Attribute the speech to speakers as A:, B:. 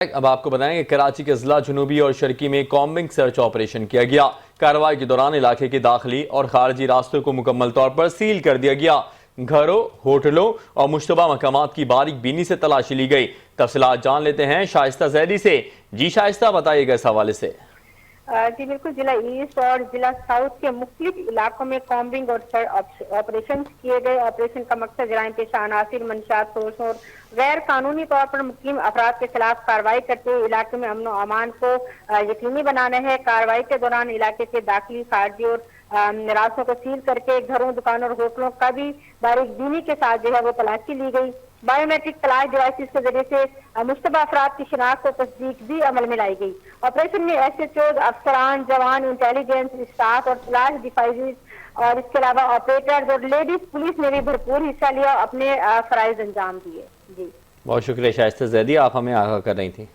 A: اب آپ کو بتائیں کہ کراچی کے اضلاع جنوبی اور شرقی میں کامبنگ سرچ آپریشن کیا گیا۔ کارروائی کے دوران علاقے کے داخلی اور خارجی راستوں کو مکمل طور پر سیل کر دیا گیا۔ گھروں، ہوٹلوں اور مشتبہ مقامات کی باریک بینی سے تلاشی لی گئی۔ تفصیلات جان لیتے ہیں شائستہ زیدی سے۔ جی شائستہ، بتائیے گا اس حوالے سے۔
B: جی بالکل، ضلع ایسٹ اور ضلع ساؤتھ کے مختلف علاقوں میں کامبنگ اور سرچ آپریشن کیے گئے۔ آپریشن کا مقصد جرائم پیشہ عناصر، منشیات، سورسوں اور غیر قانونی طور پر مقیم افراد کے خلاف کارروائی کرتے ہوئے علاقے میں امن و امان کو یقینی بنانا ہے۔ کارروائی کے دوران علاقے کے داخلی، خارجی اور راستوں کو سیل کر کے گھروں، دکانوں اور ہوٹلوں کا بھی باریک بینی کے ساتھ جو ہے وہ تلاشی لی گئی۔ بایو میٹرک تلاش ڈیوائسز کے ذریعے سے مشتبہ افراد کی شناخت اور تصدیق بھی عمل میں لائی گئی۔ آپریشن میں SHOs، افسران، جوان، انٹیلیجنس اسٹاف اور تلاش ڈیوائسز اور اس کے علاوہ آپریٹرز اور لیڈیز پولیس نے بھی بھرپور حصہ لیا، اپنے فرائض انجام دیے۔ جی
A: بہت شکریہ شائستہ زیدی، آپ ہمیں آگاہ کر رہی تھیں۔